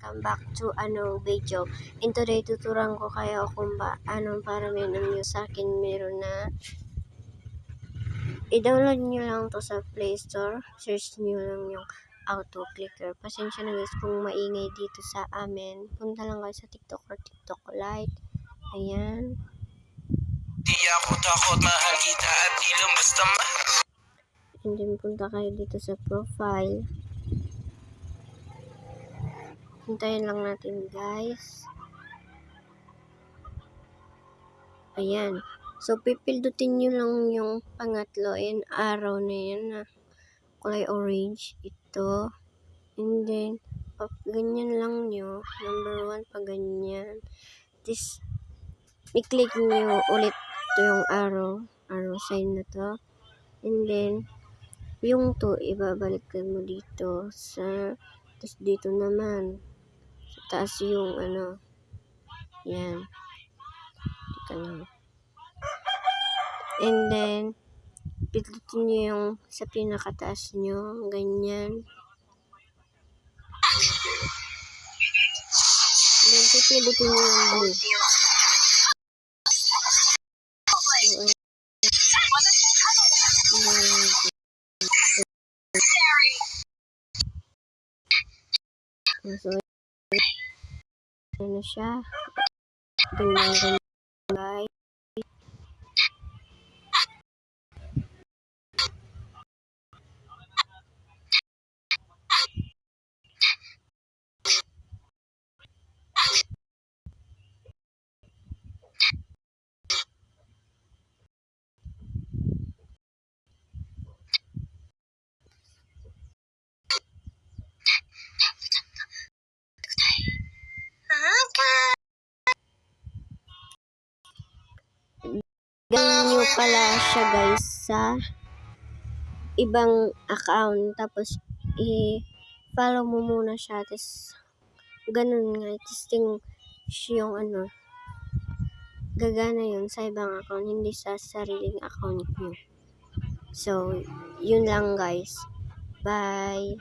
welcome back to video. And today tuturuan ko kayo kung para meron nyo sa akin meron na i-download nyo lang to sa Play Store. Search nyo lang yung auto clicker. Pasensya na guys kung maingay dito sa amin. Punta lang kayo sa TikTok or TikTok Lite. Ayan. Di ako takot, mahal kita at di lang basta And then punta kayo dito sa profile. Hintayin lang natin guys. Ayan. So, pipildutin nyo lang yung pangatlo. Ayan, araw na yan na kulay orange. Ito. And then, pag ganyan lang nyo. Number 1, pag ganyan. This, i-click nyo ulit ito yung arrow. Arrow sign na to. And then, yung to, ibabalik mo dito sa, tapos dito naman. Sa taas yung yan. Dito lang. And then, pindutin nyo yung sa pinakataas nyo. Ganyan. And then, pipindutin nyo yung blue. So, ano siya? Ganyan, guys. Ganyan nyo pala siya guys sa ibang account. Tapos, i-follow mo muna siya. Tapos, ganun nga. Testing yung gagana yun sa ibang account. Hindi sa sariling account nyo. So, yun lang guys. Bye!